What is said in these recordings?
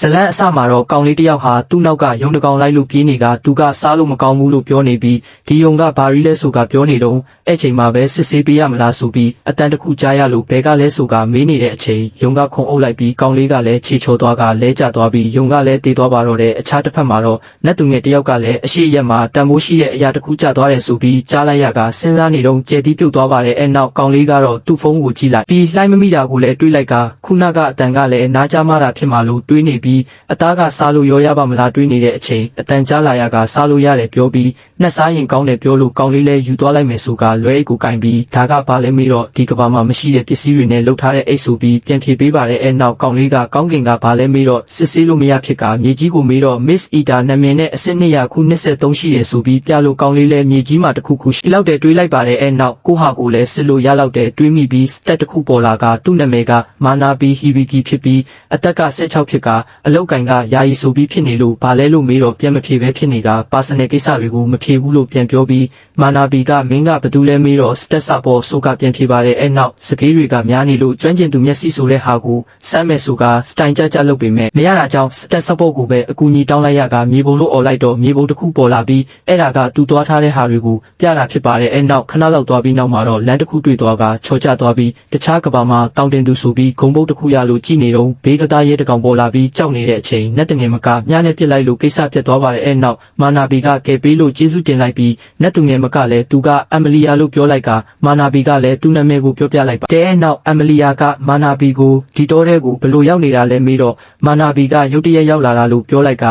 ဇလန်းအစမှာတော့ကောင်လေးတယောက်ဟာသူ့နောက်ကယုံတကောင်လိုက်လို့ပြေးနေကသူကစားလို့မကောင်းဘူးလို့ပြောနေပြီးဒီယုံကဘာရီလဲဆိုကပြောနေတော့အဲ့ချိန်မှာပဲစစ်ဆေးပေးရမလားဆိုပြီးအတန်တခုကြားရလို့ဘဲကလဲဆိုကမေးနေတဲ့အချိန်ယုံကခုံအုပ်လိုက်ပြီးကောင်လေးကလည်းခြေချော်သွားကလဲကျသွားပြီးယုံကလည်းတေးသွားပါတော့တယ်အခြားတစ်ဖက်မှာတော့နတ်သူငယ်တယောက်ကလည်းအရှိရက်မှာတန်မိုးရှိတဲ့အရာတစ်ခုကျသွားတယ်ဆိုပြီးကြားလိုက်ရကစဉ်းစားနေတော့ကြဲတီးပြုတ်သွားပါတယ်အဲ့နောက်ကောင်လေးကတော့သူ့ဖုန်းကိုကြည့်လိုက်ပြီးလှိုင်းမမိတာကိုလည်းတွေးလိုက်ကခုနကအတန်ကလည်းနားကြားမှတာဖြစ်မှလို့တွေးနေပြီးအသားကစားလို့ရောရပါမလားတွေးနေတဲ့အချိန်အတန်ကြားလာရကစားလို့ရတယ်ပြောပြီးနှက်စားရင်ကောင်းတယ်ပြောလို့ကောင်လေးလည်းယူသွားလိုက်မယ်ဆိုကလွဲအိတ်ကိုကင်ပြီးဒါကဘာလဲမေးတော့ဒီကဘာမှာမရှိတဲ့ပစ္စည်းတွေနဲ့လှုပ်ထားတဲ့အိတ်ဆိုပြီးပြန်ဖြေပေးပါတယ်အဲ့နောက်ကောင်လေးကကောင်းကင်ကဘာလဲမေးတော့စစ်ဆေးလို့မရဖြစ်ကမြေကြီးကိုမေးတော့ Miss Ida နာမည်နဲ့အစစ်200ခု23ရှိရဆိုပြီးပြလို့ကောင်လေးလည်းမြေကြီးမှာတစ်ခုခုရှိလောက်တယ်တွေးလိုက်ပါတယ်အဲ့နောက်ကိုဟာကိုလည်းစစ်လို့ရလောက်တယ်တွေးမိပြီးစတက်တစ်ခုပေါ်လာကသူ့နာမည်ကမာနာဘီဟီဘီကီဖြစ်ပြီးအသက်က16ဖြစ်ကအလောက်ကင်ကယာယီဆိုပြီးဖြစ်နေလို့ဘာလဲလို့မေးတော့ပြန်မဖြေပဲဖြစ်နေတာပါစနယ်ကိစ္စတွေကိုမဖြေဘူးလို့ပြန်ပြောပြီးမာနာဘီကမင်းကဘသူလဲမေးတော့စတက်ဆာပေါ်ဆိုကပြန်ဖြေပါတယ်အဲ့နောက်စကေးတွေကများနေလို့ကျွမ်းကျင်သူမျက်စိဆိုတဲ့ဟာကိုစမ်းမယ်ဆိုကစတိုင်ကြလုပ်ပေမဲ့မရတာကြောင့်စတက်ဆာပေါ်ကိုပဲအကူအညီတောင်းလိုက်ရကမြေပုံလို့អော်လိုက်တော့မြေပုံတစ်ခုပေါ်လာပြီးအဲ့ဒါကသူသွားထားတဲ့ဟာတွေကိုပြတာဖြစ်ပါတယ်အဲ့နောက်ခဏလောက်သွားပြီးနောက်မှာတော့လမ်းတစ်ခုတွေ့သွားကချော်ကျသွားပြီးတခြားကဘာမှာတောင်းတင်သူဆိုပြီးဂုံပုတ်တစ်ခုရလို့ကြည်နေတော့ဘေးကသားရဲတကောင်ပေါ်လာပြီးကြောက်နေတဲ့အချိန်နတ်တငယ်မကမြားနဲ့ပြစ်လိုက်လို့ကိစ္စပြတ်သွားပါတယ်အဲ့နောက်မာနာဘီကကယ်ပေးလို့ကျေးဇူးတင်လိုက်ပြီးနတ်သူငယ်မကလည်းသူကအမလီယာလို့ပြောလိုက်ကမာနာဘီကလည်းသူ့နာမည်ကိုပြောပြလိုက်ပါတဲ့နောက်အမလီယာကမာနာဘီကိုဒီတော့တဲ့ကိုဘလို့ရောက်နေတာလဲမေးတော့မာနာဘီကရုတ်တရက်ရောက်လာတာလို့ပြောလိုက်က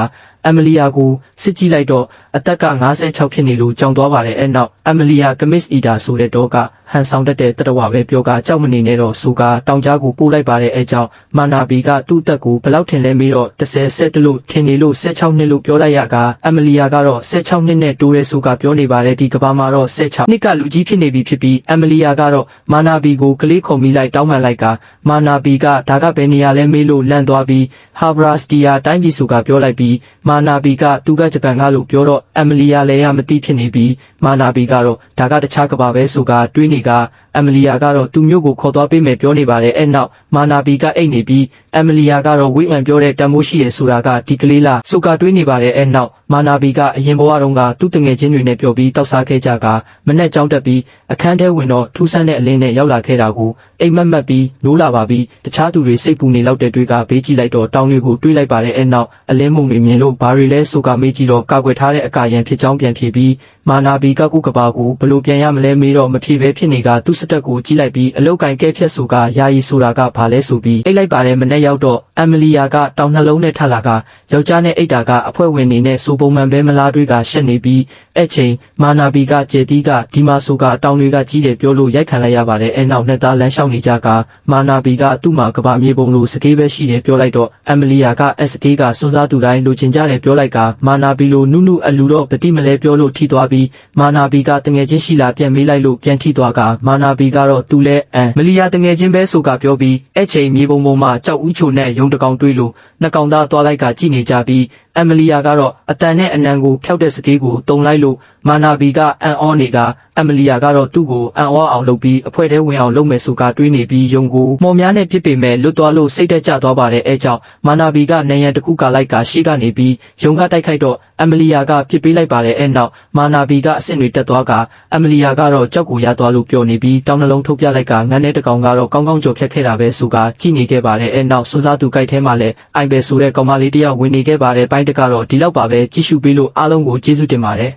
အမလီယာကိုစစ်ကြည့်လိုက်တော့အသက်က56ဖြစ်နေလို့ကြောင်သွားပါတယ်အဲ့နောက်အမလီယာကမစ်အီတာဆိုတဲ့တော့ကဟန်ဆောင်တတ်တဲ့တတဝပဲပြောကကြောက်မနေနဲ့တော့ဆိုကတောင်ကြားကိုပို့လိုက်ပါတယ်အဲ့ကြောင့်မာနာဘီကသူ့အသက်ကိုဘယ်လောက်ထင်လဲမေးတော့30ဆက်တလို့ထင်နေလို့16နှစ်လို့ပြောလိုက်ရကအမလီယာကတော့16နှစ်နဲ့တိုးရဲဆိုကပြောနေပါတယ်ဒီကဘာမှာတော့16နှစ်ကလူကြီးဖြစ်နေပြီဖြစ်ပြီးအမလီယာကတော့မာနာဘီကိုကလေးခုံမိလိုက်တောင်းပန်လိုက်ကမာနာဘီကဒါကဘယ်နေရာလဲမေးလို့လန့်သွားပြီးဟာဘရာစတီယာတိုင်းပြည်ဆိုကပြောလိုက်ပြီးမာနာဘီကသူကဂျပန်ကလို့ပြောတော့အမလီယာလည်းမသိဖြစ်နေပြီးမာနာဘီကတော့ဒါကတခြားကဘာပဲဆိုကတွေးနေကအမလီယာကတော့သူမျိုးကိုခေါ်သွားပေးမယ်ပြောနေပါတယ်အဲ့နောက်မာနာဘီကအိတ်နေပြီးအမလီယာကတော့ဝိအန်ပြောတဲ့တန်မိုးရှိရဆိုတာကဒီကလေးလားဆိုကတွေးနေပါတယ်အဲ့နောက်မာနာဘီကအရင်ဘဝတုန်းကသူ့တငယ်ချင်းတွေနဲ့ပြောပြီးတောက်စားခဲ့ကြကမနဲ့ကြောင်းတက်ပြီးအခန်းထဲဝင်တော့ထူးဆန်းတဲ့အလင်းနဲ့ရောက်လာခဲ့တာကိုအိမ်မက်ပြီးနိုးလာပါပြီးတခြားသူတွေစိတ်ပူနေလောက်တဲ့တွေကဘေးကြည့်လိုက်တော့တောင်းတွေကိုတွေးလိုက်ပါတယ်အဲ့နောက်အလင်းမုံတွေမြင်လို့ဘာတွေလဲဆိုကမေးကြည့်တော့ကာကွယ်ထားတဲ့အကာရန်ဖြစ်ကြောင်းပြန်ဖြေပြီးမာနာဘီကကုကဘာကိုဘလို့ပြန်ရမလဲမေးတော့မဖြေပဲဖြစ်နေကသူ့စတက်ကိုကြည့်လိုက်ပြီးအလောက်ကင်ကဲဖြတ်ဆိုကယာယီဆိုတာကဘာလဲဆိုပြီးအိတ်လိုက်ပါတယ်မနဲ့ရောက်တော့အမလီယာကတောင်နှလုံးနဲ့ထပ်လာကယောက်ျားနဲ့အိတ်တာကအဖွဲဝင်နေနဲ့ဆိုပုံမှန်ပဲမလားတွေကရှက်နေပြီးအဲ့ချိန်မာနာဘီကကျေတီးကဒီမာဆိုကတောင်တွေကကြီးတယ်ပြောလို့ရိုက်ခံလိုက်ရပါတယ်အဲ့နောက်နှစ်သားလမ်းလျှောက်နေကြကမာနာဘီကသူ့မှာကဘာမြေပုံလို့စကေးပဲရှိတယ်ပြောလိုက်တော့အမလီယာကစကေးကစွန်းစားသူတိုင်းလိုချင်ကြတယ်ပြောလိုက်ကမာနာဘီလိုနုအလူတော့ပတိမလဲပြောလို့ထိသွားပြီးမာနာဘီကတငယ်ချင်းရှိလာပြန်မေးလိုက်လို့ပြန်ထိသွားကမာနာဘီကတော့သူလဲမလီယာတငယ်ချင်းပဲဆိုကပြောပြီးအဲ့ချိန်မြေပုံပေါ်မှာကြောက်ဦးချိုနဲ့ရုံတကောင်တွေးလို့နှစ်ကောင်သားသွားလိုက်ကကြည့်နေကြပြီးအမလီယာကတော့အတန်နဲ့အနံကိုဖျောက်တဲ့စကေးကိုတုံလိုက်လို့မာနာဘီကအန်အောနေကအမလီယာကတော့သူ့ကိုအန်အောအောင်လုပ်ပြီးအဖွဲထဲဝင်အောင်လုပ်မယ်ဆိုကတွေးနေပြီးယုံကိုမော်များနဲ့ပြစ်ပေမဲ့လွတ်သွားလို့စိတ်တက်ကြသွားပါတယ်အဲကြောင့်မာနာဘီကနယံတစ်ခုကလိုက်ကရှေ့ကနေပြီးယုံကတိုက်ခိုက်တော့အမလီယာကပြစ်ပေးလိုက်ပါတယ်အဲနောက်မာနာဘီကအဆင့်တွေတက်သွားကအမလီယာကတော့ကြောက်ကိုရသွားလို့ပြောနေပြီးတောင်းနှလုံးထုတ်ပြလိုက်ကငန်းတဲ့တကောင်ကတော့ကောင်းကောင်းကြော်ဖြတ်ခဲ့တာပဲဆိုကကြည့်နေခဲ့ပါတယ်အဲနောက်စွန်းစားသူကြိုက်ထဲမှာလဲအိုင်ပဲဆိုတဲ့ကောင်မလေးတယောက်ဝင်နေခဲ့ပါတယ်ပိုင်းတကတော့ဒီလောက်ပါပဲကြည့်ရှုပေးလို့အားလုံးကိုကျေးဇူးတင်ပါတယ်